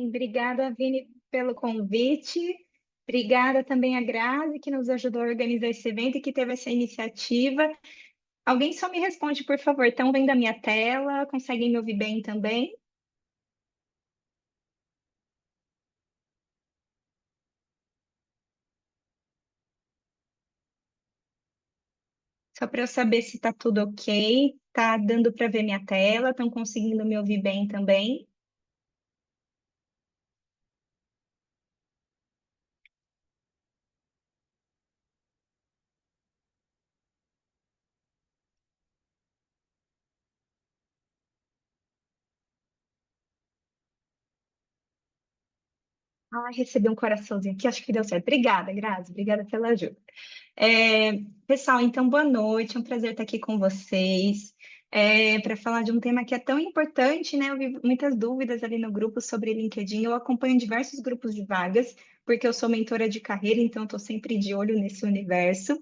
Obrigada, Vini, pelo convite. Obrigada também a Grazi, que nos ajudou a organizar esse evento e que teve essa iniciativa. Alguém só me responde, por favor. Estão vendo a minha tela? Conseguem me ouvir bem também? Só para eu saber se está tudo ok. Tá dando para ver minha tela? Estão conseguindo me ouvir bem também? Ah, recebi um coraçãozinho aqui, acho que deu certo. Obrigada, Grazi. Obrigada pela ajuda. É, pessoal, então boa noite, é um prazer estar aqui com vocês para falar de um tema que é tão importante, né? Eu vi muitas dúvidas ali no grupo sobre LinkedIn. Eu acompanho diversos grupos de vagas, porque eu sou mentora de carreira, então estou sempre de olho nesse universo.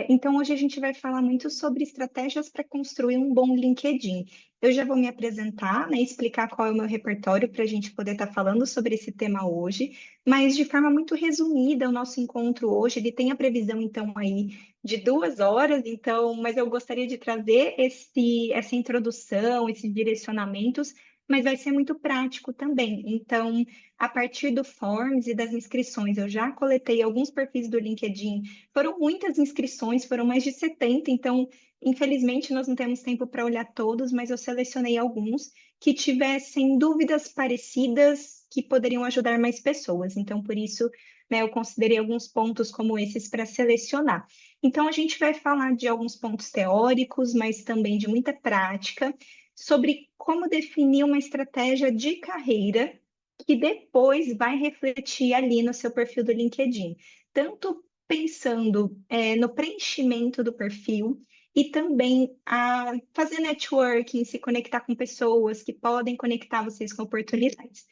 Então, hoje a gente vai falar muito sobre estratégias para construir um bom LinkedIn. Eu já vou me apresentar, né, explicar qual é o meu repertório para a gente poder estar falando sobre esse tema hoje. Mas de forma muito resumida, o nosso encontro hoje, ele tem a previsão, então, aí de 2 horas, então, mas eu gostaria de trazer essa introdução, esses direcionamentos, mas vai ser muito prático também. Então, a partir do Forms e das inscrições, eu já coletei alguns perfis do LinkedIn, foram muitas inscrições, foram mais de 70, então, infelizmente, nós não temos tempo para olhar todos, mas eu selecionei alguns que tivessem dúvidas parecidas que poderiam ajudar mais pessoas. Então, por isso, né, eu considerei alguns pontos como esses para selecionar. Então, a gente vai falar de alguns pontos teóricos, mas também de muita prática, sobre como definir uma estratégia de carreira que depois vai refletir ali no seu perfil do LinkedIn. Tanto pensando, no preenchimento do perfil, e também a fazer networking, se conectar com pessoas que podem conectar vocês com oportunidades.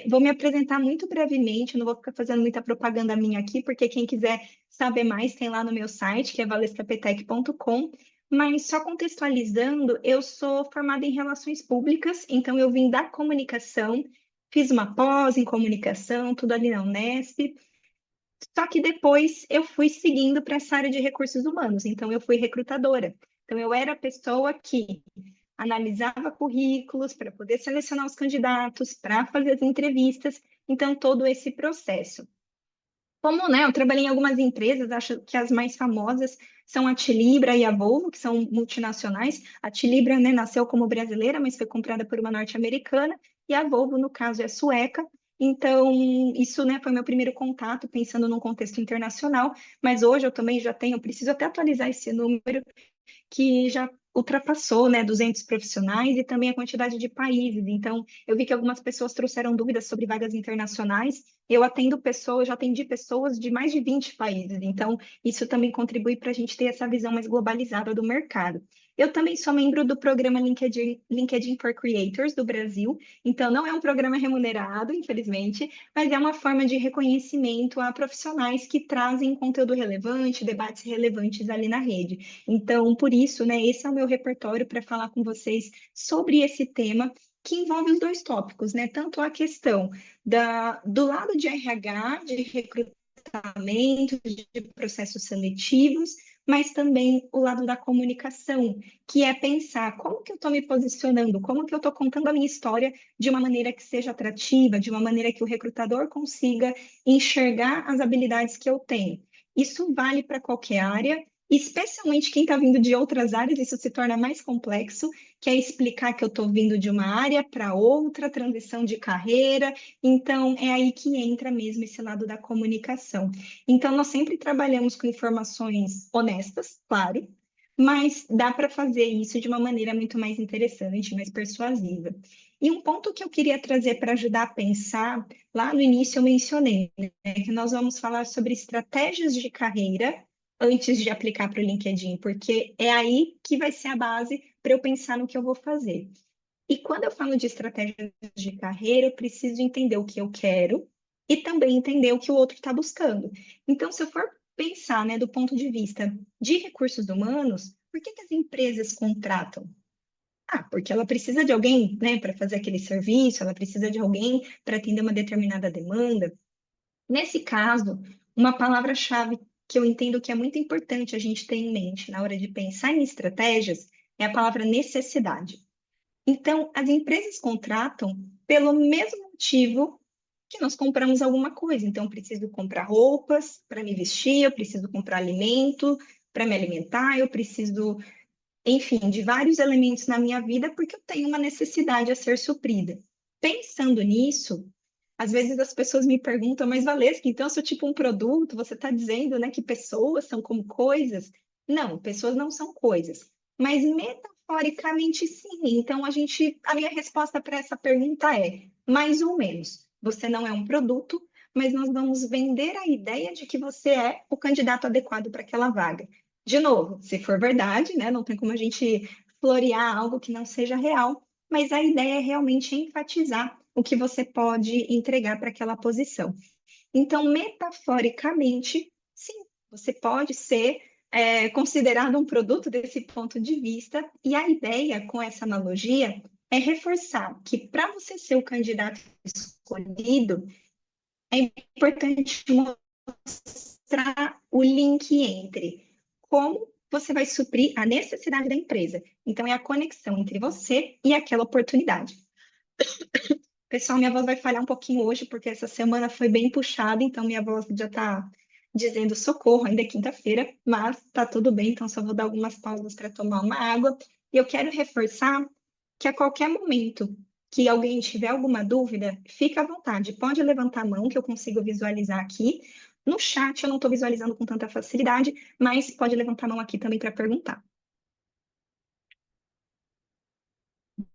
Vou me apresentar muito brevemente, não vou ficar fazendo muita propaganda minha aqui, porque quem quiser saber mais tem lá no meu site, que é valescapetec.com. Mas só contextualizando, eu sou formada em relações públicas, então eu vim da comunicação, fiz uma pós em comunicação, tudo ali na Unesp, só que depois eu fui seguindo para essa área de recursos humanos, então eu fui recrutadora. Então eu era a pessoa que analisava currículos para poder selecionar os candidatos, para fazer as entrevistas, então todo esse processo. Como, né, eu trabalhei em algumas empresas, acho que as mais famosas são a Tilibra e a Volvo, que são multinacionais. A Tilibra, né, nasceu como brasileira, mas foi comprada por uma norte-americana, e a Volvo, no caso, é sueca. Então, isso, né, foi meu primeiro contato, pensando num contexto internacional, mas hoje eu também já tenho, preciso até atualizar esse número, que já ultrapassou, né, 200 profissionais e também a quantidade de países. Então, eu vi que algumas pessoas trouxeram dúvidas sobre vagas internacionais. Eu atendo pessoas, já atendi pessoas de mais de 20 países. Então, isso também contribui para a gente ter essa visão mais globalizada do mercado. Eu também sou membro do programa LinkedIn for Creators do Brasil. Então, não é um programa remunerado, infelizmente, mas é uma forma de reconhecimento a profissionais que trazem conteúdo relevante, debates relevantes ali na rede. Então, por isso, né, esse é o meu repertório para falar com vocês sobre esse tema que envolve os dois tópicos, né? Tanto a questão do lado de RH, de recrutamento, de processos seletivos, mas também o lado da comunicação, que é pensar como que eu estou me posicionando, como que eu estou contando a minha história de uma maneira que seja atrativa, de uma maneira que o recrutador consiga enxergar as habilidades que eu tenho. Isso vale para qualquer área, especialmente quem está vindo de outras áreas, isso se torna mais complexo, que é explicar que eu estou vindo de uma área para outra, transição de carreira. Então, é aí que entra mesmo esse lado da comunicação. Então, nós sempre trabalhamos com informações honestas, claro, mas dá para fazer isso de uma maneira muito mais interessante, mais persuasiva. E um ponto que eu queria trazer para ajudar a pensar, lá no início eu mencionei, né, que nós vamos falar sobre estratégias de carreira antes de aplicar para o LinkedIn, porque é aí que vai ser a base para eu pensar no que eu vou fazer. E quando eu falo de estratégias de carreira, eu preciso entender o que eu quero e também entender o que o outro está buscando. Então, se eu for pensar, né, do ponto de vista de recursos humanos, por que que as empresas contratam? contratar, porque ela precisa de alguém, né, para fazer aquele serviço, ela precisa de alguém para atender uma determinada demanda. Nesse caso, uma palavra-chave que eu entendo que é muito importante a gente ter em mente na hora de pensar em estratégias é a palavra necessidade. Então, as empresas contratam pelo mesmo motivo que nós compramos alguma coisa. Então, eu preciso comprar roupas para me vestir, eu preciso comprar alimento para me alimentar, eu preciso, enfim, de vários elementos na minha vida porque eu tenho uma necessidade a ser suprida. Pensando nisso, às vezes as pessoas me perguntam, mas Valesca, então eu sou tipo um produto, você está dizendo, né, que pessoas são como coisas? Não, pessoas não são coisas, mas metaforicamente sim. Então a minha resposta para essa pergunta é mais ou menos. Você não é um produto, mas nós vamos vender a ideia de que você é o candidato adequado para aquela vaga. De novo, se for verdade, né, não tem como a gente florear algo que não seja real, mas a ideia é realmente enfatizar o que você pode entregar para aquela posição. Então, metaforicamente, sim, você pode ser considerado um produto desse ponto de vista, e a ideia com essa analogia é reforçar que para você ser o candidato escolhido, é importante mostrar o link entre como você vai suprir a necessidade da empresa. Então, é a conexão entre você e aquela oportunidade. Pessoal, minha voz vai falhar um pouquinho hoje, porque essa semana foi bem puxada, então minha voz já está dizendo socorro, ainda é quinta-feira, mas tá tudo bem, então só vou dar algumas pausas para tomar uma água. E eu quero reforçar que a qualquer momento que alguém tiver alguma dúvida, fica à vontade, pode levantar a mão, que eu consigo visualizar aqui. No chat eu não estou visualizando com tanta facilidade, mas pode levantar a mão aqui também para perguntar.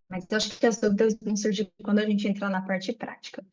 Mas eu acho que as dúvidas vão surgir quando a gente entrar na parte prática.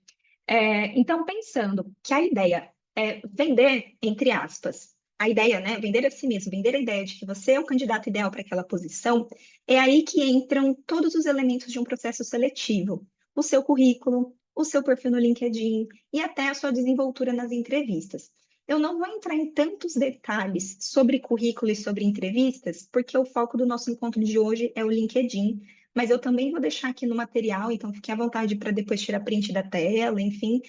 Então, pensando que a ideia é vender, entre aspas, a ideia, né, vender a si mesmo, vender a ideia de que você é o candidato ideal para aquela posição, é aí que entram todos os elementos de um processo seletivo. O seu currículo, o seu perfil no LinkedIn e até a sua desenvoltura nas entrevistas. Eu não vou entrar em tantos detalhes sobre currículo e sobre entrevistas, porque o foco do nosso encontro de hoje é o LinkedIn, mas eu também vou deixar aqui no material, então fique à vontade para depois tirar print da tela, enfim,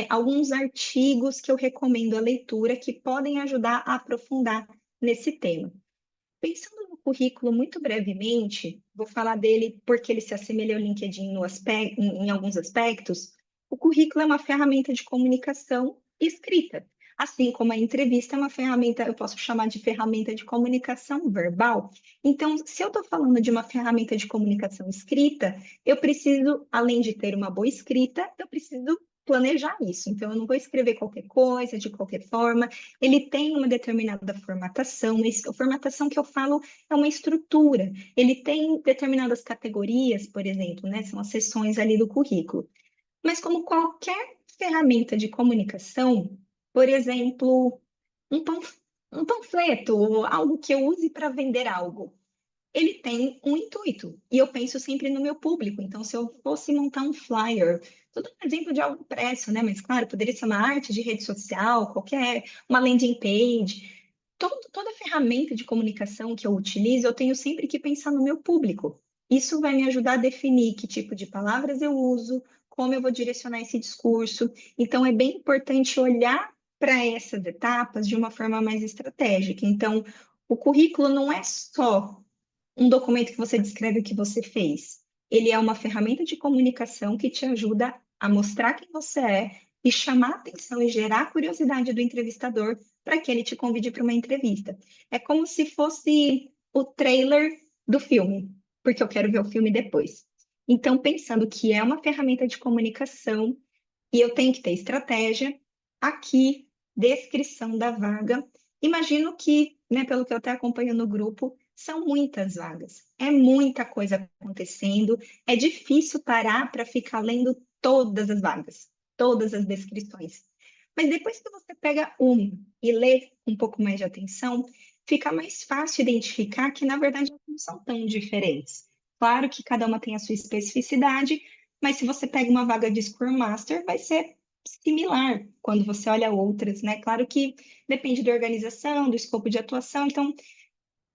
alguns artigos que eu recomendo a leitura que podem ajudar a aprofundar nesse tema. Pensando no currículo muito brevemente, vou falar dele porque ele se assemelha ao LinkedIn no em alguns aspectos. O currículo é uma ferramenta de comunicação escrita, assim como a entrevista é uma ferramenta, eu posso chamar de ferramenta de comunicação verbal. Então, se eu estou falando de uma ferramenta de comunicação escrita, eu preciso, além de ter uma boa escrita, eu preciso planejar isso. Então, eu não vou escrever qualquer coisa, de qualquer forma, ele tem uma determinada formatação. A formatação que eu falo é uma estrutura. Ele tem determinadas categorias, por exemplo, né? São as seções ali do currículo. Mas como qualquer ferramenta de comunicação, por exemplo, um, um panfleto, ou algo que eu use para vender algo, ele tem um intuito. E eu penso sempre no meu público. Então, se eu fosse montar um flyer, tudo um exemplo de algo impresso, né? Mas, claro, poderia ser uma arte de rede social, qualquer, uma landing page. Toda ferramenta de comunicação que eu utilizo, eu tenho sempre que pensar no meu público. Isso vai me ajudar a definir que tipo de palavras eu uso, como eu vou direcionar esse discurso. Então, é bem importante olhar para essas etapas de uma forma mais estratégica. Então, o currículo não é só um documento que você descreve o que você fez. Ele é uma ferramenta de comunicação que te ajuda a mostrar quem você é e chamar a atenção e gerar a curiosidade do entrevistador para que ele te convide para uma entrevista. É como se fosse o trailer do filme, porque eu quero ver o filme depois. Então, pensando que é uma ferramenta de comunicação e eu tenho que ter estratégia, aqui, descrição da vaga. Imagino que, né, pelo que eu até acompanho no grupo, são muitas vagas, é muita coisa acontecendo, é difícil parar para ficar lendo todas as vagas, todas as descrições. Mas depois que você pega uma e lê com um pouco mais de atenção, fica mais fácil identificar que, na verdade, não são tão diferentes. Claro que cada uma tem a sua especificidade, mas se você pega uma vaga de Scrum Master, vai ser similar quando você olha outras, né? Claro que depende da organização, do escopo de atuação, então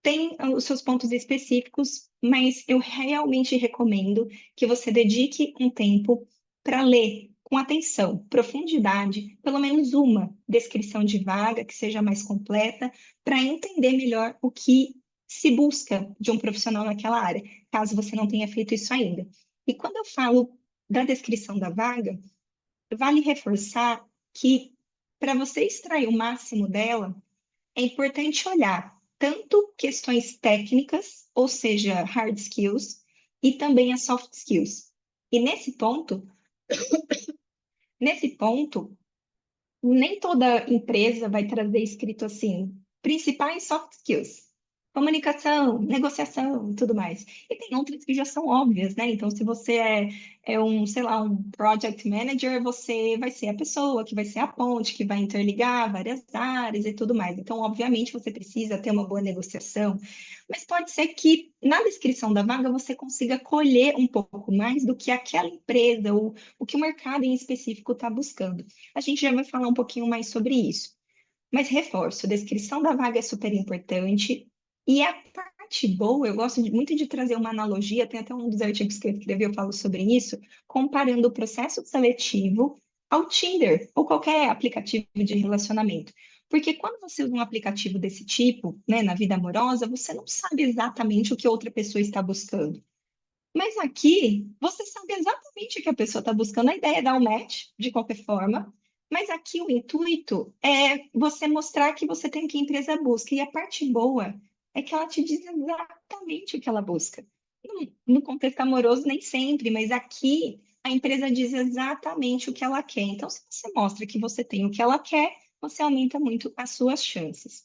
tem os seus pontos específicos, mas eu realmente recomendo que você dedique um tempo para ler com atenção, profundidade, pelo menos uma descrição de vaga que seja mais completa, para entender melhor o que se busca de um profissional naquela área, caso você não tenha feito isso ainda. E quando eu falo da descrição da vaga, vale reforçar que para você extrair o máximo dela, é importante olhar tanto questões técnicas, ou seja, hard skills, e também as soft skills. E nesse ponto, nem toda empresa vai trazer escrito assim, principais soft skills. Comunicação, negociação e tudo mais. E tem outras que já são óbvias, né? Então, se você é um, sei lá, um project manager, você vai ser a pessoa que vai ser a ponte, que vai interligar várias áreas e tudo mais. Então, obviamente, você precisa ter uma boa negociação, mas pode ser que na descrição da vaga você consiga colher um pouco mais do que aquela empresa ou o que o mercado em específico está buscando. A gente já vai falar um pouquinho mais sobre isso. Mas reforço, a descrição da vaga é super importante. E a parte boa, eu gosto muito de trazer uma analogia, tem até um dos artigos que eu escrevi, eu falo sobre isso, comparando o processo seletivo ao Tinder ou qualquer aplicativo de relacionamento. Porque quando você usa um aplicativo desse tipo, né, na vida amorosa, você não sabe exatamente o que outra pessoa está buscando. Mas aqui, você sabe exatamente o que a pessoa está buscando. A ideia é dar um match, de qualquer forma. Mas aqui o intuito é você mostrar que você tem o que a empresa busca. E a parte boa é que ela te diz exatamente o que ela busca. No contexto amoroso, nem sempre, mas aqui a empresa diz exatamente o que ela quer. Então, se você mostra que você tem o que ela quer, você aumenta muito as suas chances.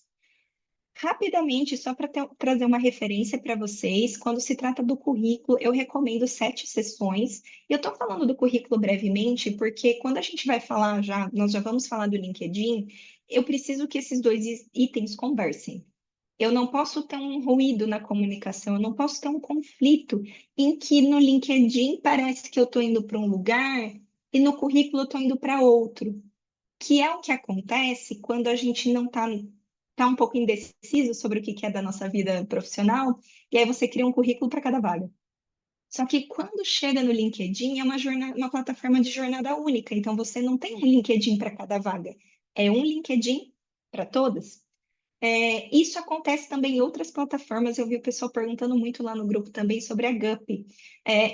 Rapidamente, só para trazer uma referência para vocês, quando se trata do currículo, eu recomendo 7 sessões. Eu estou falando do currículo brevemente, porque quando a gente vai falar já, nós já vamos falar do LinkedIn, eu preciso que esses dois itens conversem. Eu não posso ter um ruído na comunicação, eu não posso ter um conflito em que no LinkedIn parece que eu estou indo para um lugar e no currículo eu estou indo para outro, que é o que acontece quando a gente não está tá um pouco indeciso sobre o que que é da nossa vida profissional, e aí você cria um currículo para cada vaga. Só que quando chega no LinkedIn, é uma plataforma de jornada única, então você não tem um LinkedIn para cada vaga, é um LinkedIn para todas. Isso acontece também em outras plataformas. Eu vi o pessoal perguntando muito lá no grupo também sobre a Gup.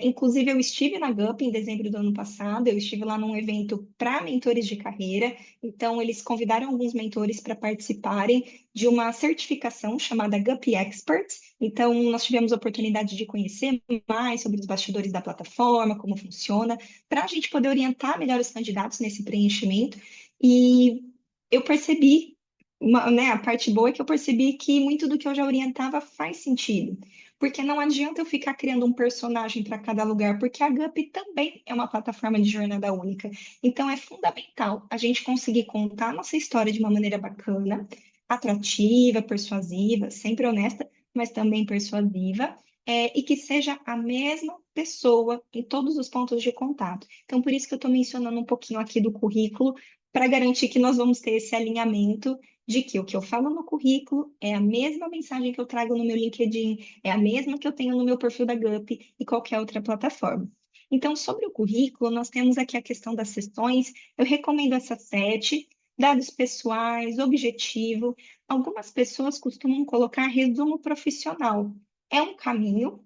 Inclusive, eu estive na Gup em dezembro do ano passado. Eu estive lá num evento para mentores de carreira. Então, eles convidaram alguns mentores para participarem de uma certificação chamada Gup Experts. Então, nós tivemos a oportunidade de conhecer mais sobre os bastidores da plataforma, como funciona, para a gente poder orientar melhor os candidatos nesse preenchimento. E eu percebi né, a parte boa é que eu percebi que muito do que eu já orientava faz sentido. Porque não adianta eu ficar criando um personagem para cada lugar, porque a Gup também é uma plataforma de jornada única. Então é fundamental a gente conseguir contar a nossa história de uma maneira bacana, atrativa, persuasiva, sempre honesta, mas também persuasiva, e que seja a mesma pessoa em todos os pontos de contato. Então, por isso que eu estou mencionando um pouquinho aqui do currículo, para garantir que nós vamos ter esse alinhamento de que o que eu falo no currículo é a mesma mensagem que eu trago no meu LinkedIn, é a mesma que eu tenho no meu perfil da Gup e qualquer outra plataforma. Então, sobre o currículo, nós temos aqui a questão das sessões. Eu recomendo essas 7, dados pessoais, objetivo. Algumas pessoas costumam colocar resumo profissional. É um caminho,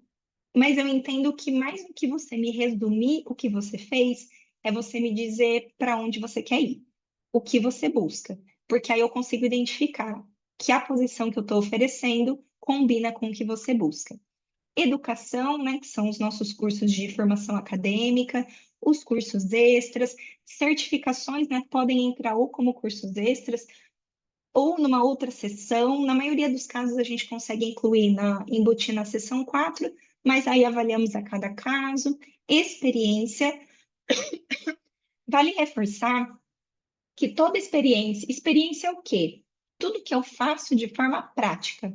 mas eu entendo que mais do que você me resumir o que você fez, é você me dizer para onde você quer ir, o que você busca, porque aí eu consigo identificar que a posição que eu estou oferecendo combina com o que você busca. Educação, né, que são os nossos cursos de formação acadêmica, os cursos extras, certificações, né, podem entrar ou como cursos extras ou numa outra sessão. Na maioria dos casos, a gente consegue embutir na sessão 4, mas aí avaliamos a cada caso. Experiência, vale reforçar que toda experiência é o quê? Tudo que eu faço de forma prática.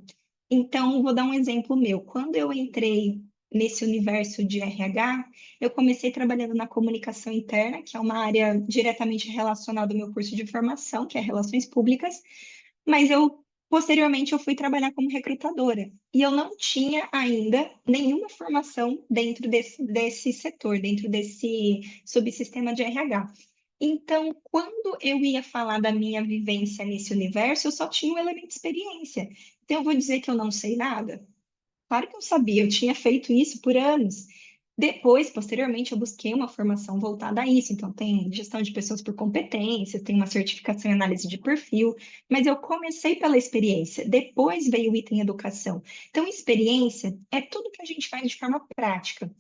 Então, vou dar um exemplo meu. Quando eu entrei nesse universo de RH, eu comecei trabalhando na comunicação interna, que é uma área diretamente relacionada ao meu curso de formação, que é Relações Públicas, mas eu Posteriormente, eu fui trabalhar como recrutadora e eu não tinha ainda nenhuma formação dentro desse setor, dentro desse subsistema de RH. Então, quando eu ia falar da minha vivência nesse universo, eu só tinha um elemento de experiência. Então, eu vou dizer que eu não sei nada? Claro que eu sabia, eu tinha feito isso por anos. Depois, posteriormente, eu busquei uma formação voltada a isso. Então, tem gestão de pessoas por competências, tem uma certificação em análise de perfil, mas eu comecei pela experiência. Depois veio o item educação. Então, experiência é tudo que a gente faz de forma prática.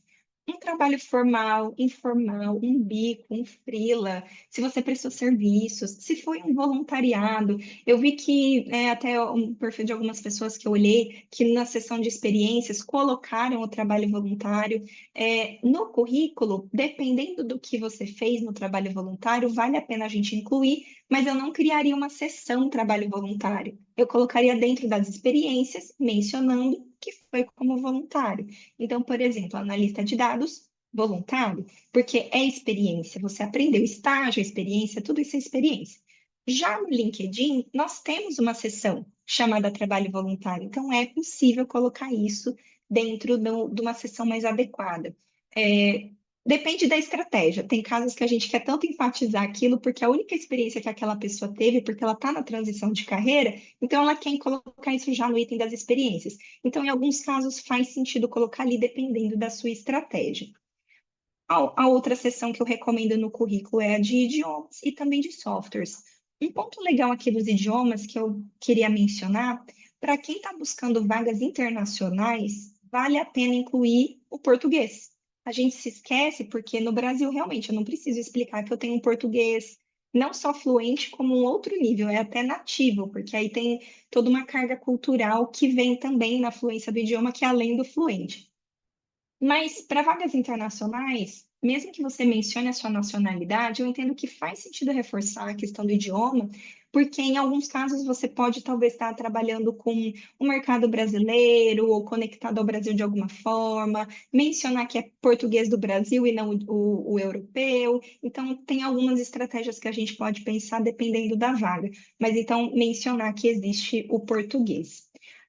Um trabalho formal, informal, um bico, um freela, se você prestou serviços, se foi um voluntariado. Eu vi que até um perfil de algumas pessoas que eu olhei, que na seção de experiências colocaram o trabalho voluntário. No currículo, dependendo do que você fez no trabalho voluntário, vale a pena a gente incluir, mas eu não criaria uma seção trabalho voluntário. Eu colocaria dentro das experiências, mencionando que foi como voluntário. Então, por exemplo, analista de dados, voluntário, porque é experiência, você aprendeu estágio, experiência, tudo isso é experiência. Já no LinkedIn, nós temos uma seção chamada trabalho voluntário, então é possível colocar isso dentro de uma seção mais adequada. É, depende da estratégia. Tem casos que a gente quer tanto enfatizar aquilo porque a única experiência que aquela pessoa teve, porque ela está na transição de carreira, então ela quer colocar isso já no item das experiências. Então, em alguns casos, faz sentido colocar ali, dependendo da sua estratégia. A outra seção que eu recomendo no currículo é a de idiomas e também de softwares. Um ponto legal aqui dos idiomas que eu queria mencionar, para quem está buscando vagas internacionais, vale a pena incluir o português. A gente se esquece porque no Brasil, realmente, eu não preciso explicar que eu tenho um português não só fluente, como um outro nível, é até nativo, porque aí tem toda uma carga cultural que vem também na fluência do idioma, que é além do fluente. Mas para vagas internacionais, mesmo que você mencione a sua nacionalidade, eu entendo que faz sentido reforçar a questão do idioma, porque em alguns casos você pode talvez estar trabalhando com o mercado brasileiro ou conectado ao Brasil de alguma forma, mencionar que é português do Brasil e não o europeu. Então, tem algumas estratégias que a gente pode pensar dependendo da vaga, mas então mencionar que existe o português.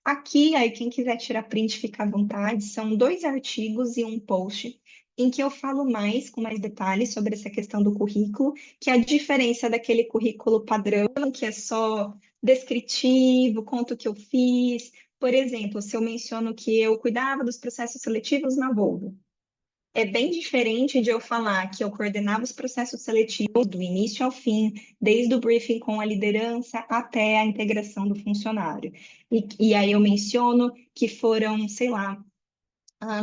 Aqui, aí quem quiser tirar print, fica à vontade. São dois artigos e um post em que eu falo mais, com mais detalhes, sobre essa questão do currículo, que é a diferença daquele currículo padrão, que é só descritivo, conto o que eu fiz. Por exemplo, se eu menciono que eu cuidava dos processos seletivos na Volvo, é bem diferente de eu falar que eu coordenava os processos seletivos do início ao fim, desde o briefing com a liderança até a integração do funcionário. E aí eu menciono que foram, sei lá,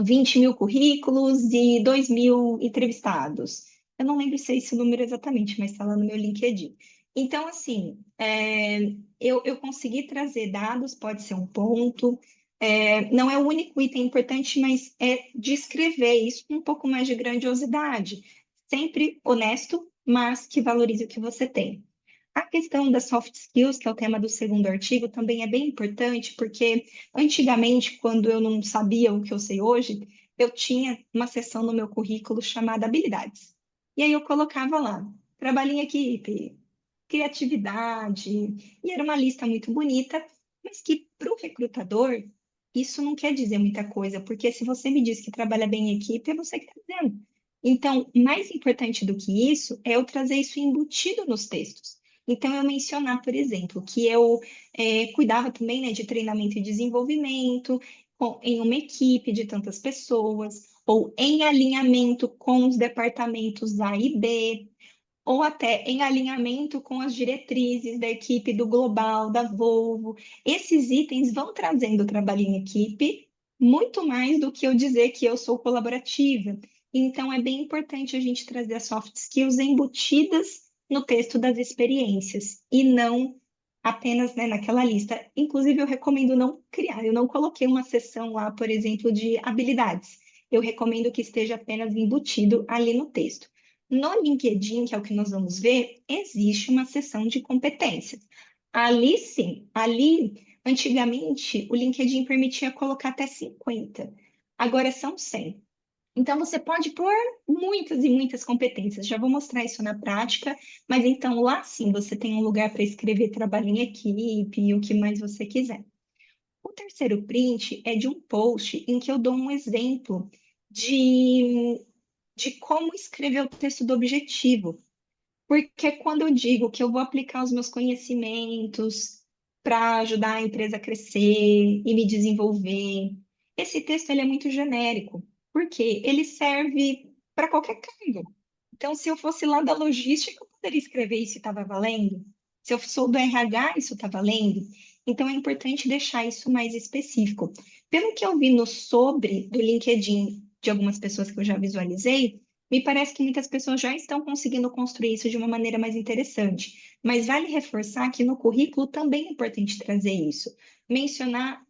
20 mil currículos e 2 mil entrevistados. Eu não lembro se é esse número exatamente, mas está lá no meu LinkedIn. Então, assim, eu consegui trazer dados, pode ser um ponto. Não é o único item importante, mas é descrever isso com um pouco mais de grandiosidade. Sempre honesto, mas que valorize o que você tem. A questão das soft skills, que é o tema do segundo artigo, também é bem importante, porque antigamente, quando eu não sabia o que eu sei hoje, eu tinha uma seção no meu currículo chamada habilidades. E aí eu colocava lá, trabalho em equipe, criatividade, e era uma lista muito bonita, mas que para o recrutador, isso não quer dizer muita coisa, porque se você me diz que trabalha bem em equipe, é você que está dizendo. Então, mais importante do que isso é eu trazer isso embutido nos textos. Então, eu mencionar, por exemplo, que eu cuidava também, né, de treinamento e desenvolvimento em uma equipe de tantas pessoas, ou em alinhamento com os departamentos A e B, ou até em alinhamento com as diretrizes da equipe do Global, da Volvo. Esses itens vão trazendo o trabalho em equipe muito mais do que eu dizer que eu sou colaborativa. Então, é bem importante a gente trazer as soft skills embutidas no texto das experiências e não apenas, né, naquela lista. Inclusive, eu recomendo não criar. Eu não coloquei uma seção lá, por exemplo, de habilidades. Eu recomendo que esteja apenas embutido ali no texto. No LinkedIn, que é o que nós vamos ver, existe uma seção de competências. Ali sim, ali, antigamente, o LinkedIn permitia colocar até 50. Agora são 100. Então, você pode pôr muitas e muitas competências. Já vou mostrar isso na prática, mas então lá sim você tem um lugar para escrever trabalho em equipe e o que mais você quiser. O terceiro print é de um post em que eu dou um exemplo de, de como escrever o texto do objetivo. Porque quando eu digo que eu vou aplicar os meus conhecimentos para ajudar a empresa a crescer e me desenvolver, esse texto ele é muito genérico, porque ele serve para qualquer cargo. Então, se eu fosse lá da logística, eu poderia escrever isso e estava valendo. Se eu sou do RH, isso está valendo. Então, é importante deixar isso mais específico. Pelo que eu vi no sobre do LinkedIn de algumas pessoas que eu já visualizei, me parece que muitas pessoas já estão conseguindo construir isso de uma maneira mais interessante, mas vale reforçar que no currículo também é importante trazer isso, mencionar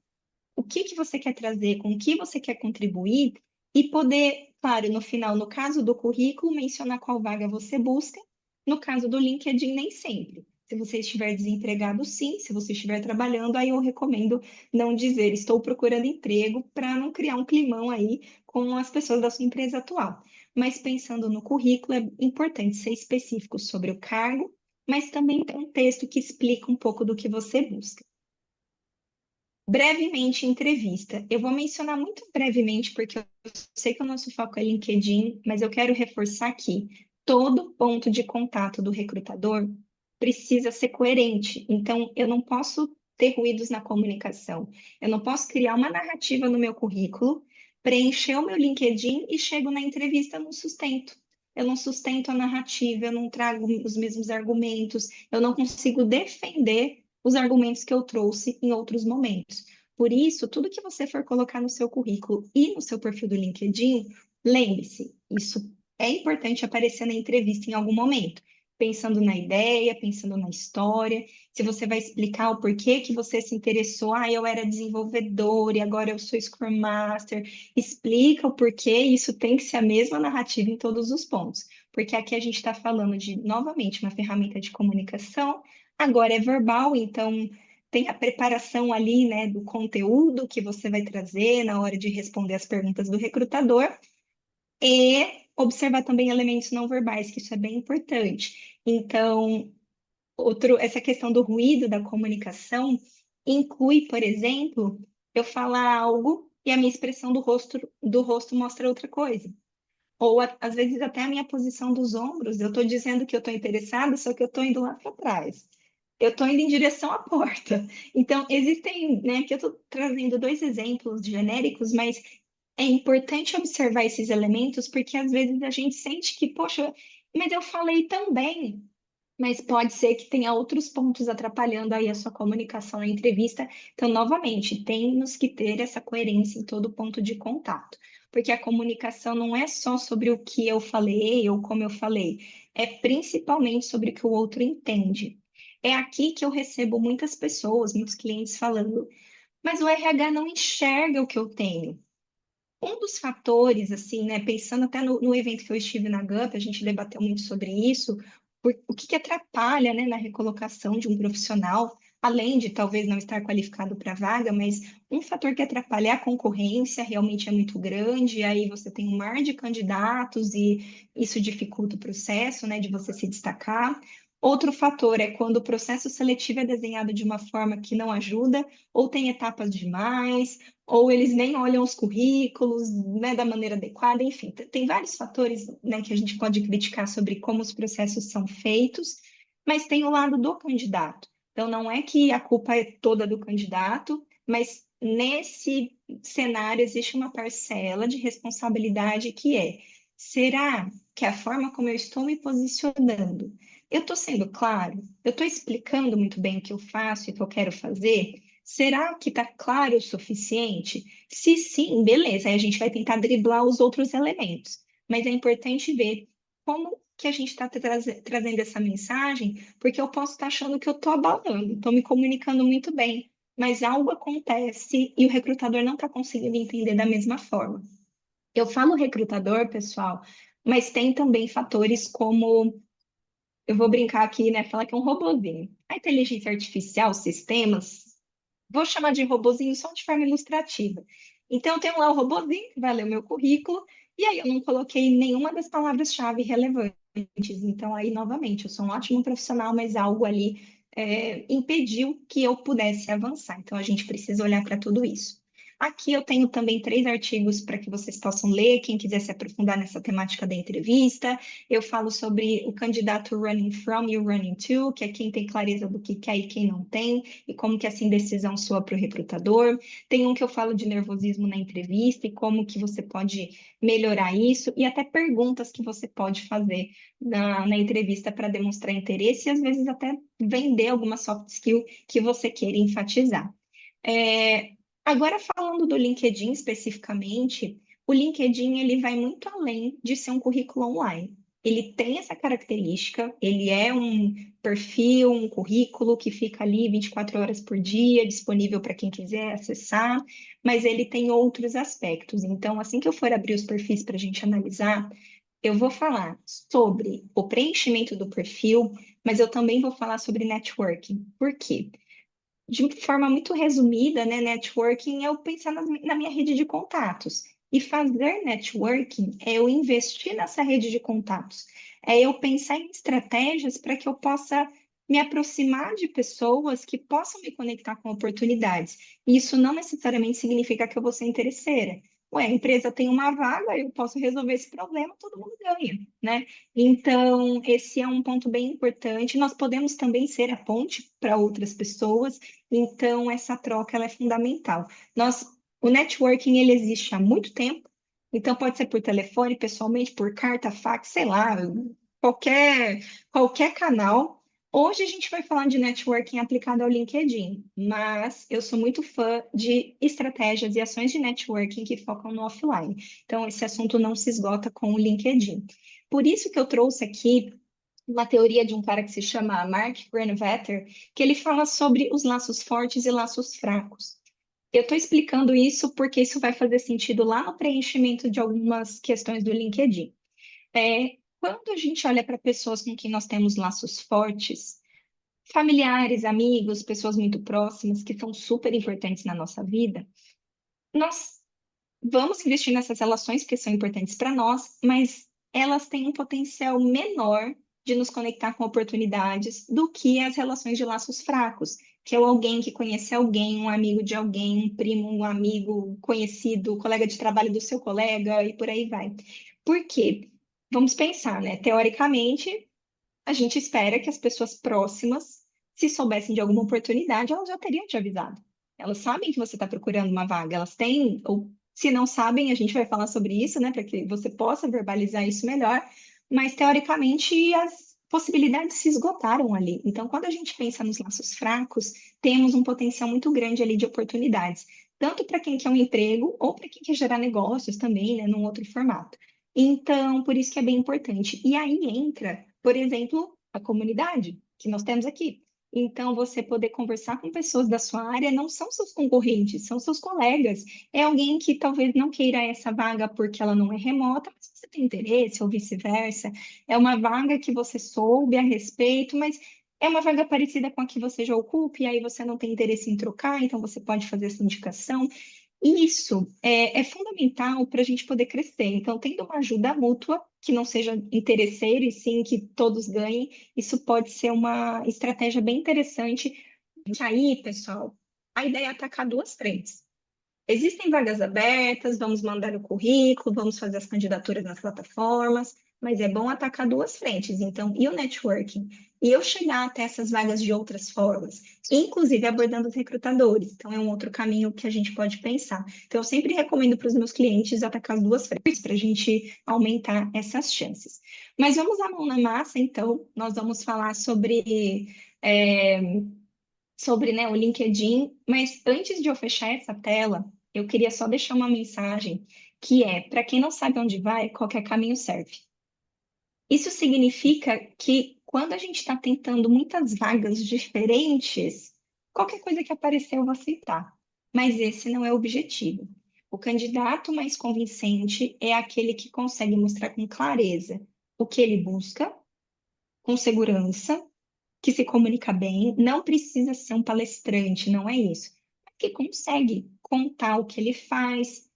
o que que você quer trazer, com o que você quer contribuir e poder, claro, no final, no caso do currículo, mencionar qual vaga você busca, no caso do LinkedIn, nem sempre. Se você estiver desempregado, sim. Se você estiver trabalhando, aí eu recomendo não dizer estou procurando emprego para não criar um climão aí com as pessoas da sua empresa atual. Mas pensando no currículo, é importante ser específico sobre o cargo, mas também ter um texto que explica um pouco do que você busca. Brevemente, entrevista. Eu vou mencionar muito brevemente, porque eu sei que o nosso foco é LinkedIn, mas eu quero reforçar que todo ponto de contato do recrutador precisa ser coerente. Então, eu não posso ter ruídos na comunicação. Eu não posso criar uma narrativa no meu currículo, preencher o meu LinkedIn e chego na entrevista, eu não sustento. Eu não sustento a narrativa, eu não trago os mesmos argumentos, eu não consigo defender os argumentos que eu trouxe em outros momentos. Por isso, tudo que você for colocar no seu currículo e no seu perfil do LinkedIn, lembre-se, isso é importante aparecer na entrevista em algum momento, pensando na ideia, pensando na história, se você vai explicar o porquê que você se interessou, eu era desenvolvedor e agora eu sou Scrum Master, explica o porquê, isso tem que ser a mesma narrativa em todos os pontos, porque aqui a gente está falando de, novamente, uma ferramenta de comunicação. Agora é verbal, então tem a preparação ali, né, do conteúdo que você vai trazer na hora de responder as perguntas do recrutador e observar também elementos não verbais, que isso é bem importante. Então, essa questão do ruído da comunicação inclui, por exemplo, eu falar algo e a minha expressão do rosto mostra outra coisa. Ou às vezes até a minha posição dos ombros, eu estou dizendo que eu estou interessada, só que eu estou indo lá para trás. Eu estou indo em direção à porta. Então, existem, né, aqui eu estou trazendo dois exemplos genéricos, mas é importante observar esses elementos, porque às vezes a gente sente que, poxa, mas eu falei tão bem, mas pode ser que tenha outros pontos atrapalhando aí a sua comunicação na entrevista. Então, novamente, temos que ter essa coerência em todo ponto de contato, porque a comunicação não é só sobre o que eu falei ou como eu falei, é principalmente sobre o que o outro entende. É aqui que eu recebo muitas pessoas, muitos clientes falando, mas o RH não enxerga o que eu tenho. Um dos fatores, assim, né, pensando até no evento que eu estive na GUP, a gente debateu muito sobre isso, o que que atrapalha, né, na recolocação de um profissional, além de talvez não estar qualificado para a vaga, mas um fator que atrapalha é a concorrência, realmente é muito grande, e aí você tem um mar de candidatos e isso dificulta o processo, né, de você se destacar. Outro fator é quando o processo seletivo é desenhado de uma forma que não ajuda, ou tem etapas demais, ou eles nem olham os currículos, né, da maneira adequada, enfim, tem vários fatores, né, que a gente pode criticar sobre como os processos são feitos, mas tem o lado do candidato. Então, não é que a culpa é toda do candidato, mas nesse cenário existe uma parcela de responsabilidade que é: será que a forma como eu estou me posicionando, eu estou sendo claro? Eu estou explicando muito bem o que eu faço e o que eu quero fazer? Será que está claro o suficiente? Se sim, beleza, aí a gente vai tentar driblar os outros elementos. Mas é importante ver como que a gente está trazendo essa mensagem, porque eu posso estar achando que eu estou abalando, estou me comunicando muito bem, mas algo acontece e o recrutador não está conseguindo entender da mesma forma. Eu falo recrutador, pessoal, mas tem também fatores como, eu vou brincar aqui, né, falar que é um robozinho. A inteligência artificial, sistemas, vou chamar de robozinho só de forma ilustrativa. Então, eu tenho lá o robozinho que vai ler o meu currículo E aí eu não coloquei nenhuma das palavras-chave relevantes. Então, aí, novamente, eu sou um ótimo profissional, mas algo ali impediu que eu pudesse avançar. Então, a gente precisa olhar para tudo isso. Aqui eu tenho também 3 artigos para que vocês possam ler, quem quiser se aprofundar nessa temática da entrevista. Eu falo sobre o candidato running from e o running to, que é quem tem clareza do que quer e quem não tem, e como que essa indecisão soa para o recrutador. Tem um que eu falo de nervosismo na entrevista e como que você pode melhorar isso, e até perguntas que você pode fazer na entrevista para demonstrar interesse e às vezes até vender alguma soft skill que você queira enfatizar. É, Agora, falando do LinkedIn especificamente, o LinkedIn ele vai muito além de ser um currículo online. Ele tem essa característica, ele é um perfil, um currículo que fica ali 24 horas por dia, disponível para quem quiser acessar, mas ele tem outros aspectos. Então, assim que eu for abrir os perfis para a gente analisar, eu vou falar sobre o preenchimento do perfil, mas eu também vou falar sobre networking. Por quê? De forma muito resumida, né, networking é eu pensar na minha rede de contatos. E fazer networking é eu investir nessa rede de contatos. É eu pensar em estratégias para que eu possa me aproximar de pessoas que possam me conectar com oportunidades. E isso não necessariamente significa que eu vou ser interesseira. Ué, a empresa tem uma vaga, eu posso resolver esse problema, todo mundo ganha, né? Então, esse é um ponto bem importante. Nós podemos também ser a ponte para outras pessoas, então, essa troca ela é fundamental. O networking ele existe há muito tempo, então pode ser por telefone, pessoalmente, por carta, fax, sei lá, qualquer, qualquer canal. Hoje a gente vai falar de networking aplicado ao LinkedIn, mas eu sou muito fã de estratégias e ações de networking que focam no offline. Então, esse assunto não se esgota com o LinkedIn. Por isso que eu trouxe aqui uma teoria de um cara que se chama Mark Granovetter, que ele fala sobre os laços fortes e laços fracos. Eu estou explicando isso porque isso vai fazer sentido lá no preenchimento de algumas questões do LinkedIn. Quando a gente olha para pessoas com quem nós temos laços fortes, familiares, amigos, pessoas muito próximas, que são super importantes na nossa vida, nós vamos investir nessas relações porque são importantes para nós, mas elas têm um potencial menor de nos conectar com oportunidades do que as relações de laços fracos, que é o alguém que conhece alguém, um amigo de alguém, um primo, um amigo conhecido, colega de trabalho do seu colega e por aí vai. Por quê? Vamos pensar, né? Teoricamente, a gente espera que as pessoas próximas, se soubessem de alguma oportunidade, elas já teriam te avisado. Elas sabem que você está procurando uma vaga, elas têm, ou se não sabem, a gente vai falar sobre isso, né, para que você possa verbalizar isso melhor, mas teoricamente as possibilidades se esgotaram ali. Então, quando a gente pensa nos laços fracos, temos um potencial muito grande ali de oportunidades, tanto para quem quer um emprego ou para quem quer gerar negócios também, né, num outro formato. Então, por isso que é bem importante. E aí entra, por exemplo, a comunidade que nós temos aqui. Então, você poder conversar com pessoas da sua área não são seus concorrentes, são seus colegas. É alguém que talvez não queira essa vaga porque ela não é remota, mas você tem interesse, ou vice-versa. É uma vaga que você soube a respeito, mas é uma vaga parecida com a que você já ocupa, e aí você não tem interesse em trocar, então você pode fazer essa indicação. Isso é fundamental para a gente poder crescer. Então, tendo uma ajuda mútua, que não seja interesseira, e sim que todos ganhem, isso pode ser uma estratégia bem interessante. Aí, pessoal, a ideia é atacar duas frentes. Existem vagas abertas, vamos mandar o currículo, vamos fazer as candidaturas nas plataformas, mas é bom atacar duas frentes. Então, e o networking? E eu chegar até essas vagas de outras formas, inclusive abordando os recrutadores. Então, é um outro caminho que a gente pode pensar. Então, eu sempre recomendo para os meus clientes atacar as duas frentes para a gente aumentar essas chances. Mas vamos à mão na massa, então, nós vamos falar sobre, né, o LinkedIn, mas antes de eu fechar essa tela, eu queria só deixar uma mensagem que é, para quem não sabe onde vai, qualquer caminho serve. Isso significa que quando a gente está tentando muitas vagas diferentes, qualquer coisa que aparecer eu vou aceitar. Mas esse não é o objetivo. O candidato mais convincente é aquele que consegue mostrar com clareza o que ele busca, com segurança, que se comunica bem, não precisa ser um palestrante, não é isso. Que consegue contar o que ele faz,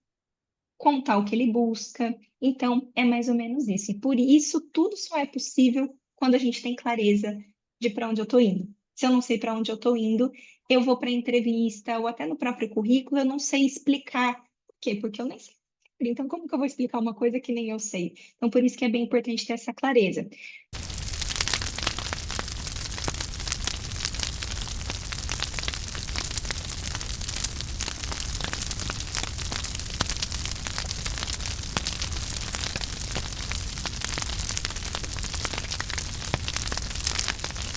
contar o que ele busca. Então, é mais ou menos isso. E por isso, tudo só é possível quando a gente tem clareza de para onde eu estou indo. Se eu não sei para onde eu estou indo, eu vou para a entrevista ou até no próprio currículo, eu não sei explicar. Por quê? Porque eu nem sei. Então, como que eu vou explicar uma coisa que nem eu sei? Então, por isso que é bem importante ter essa clareza.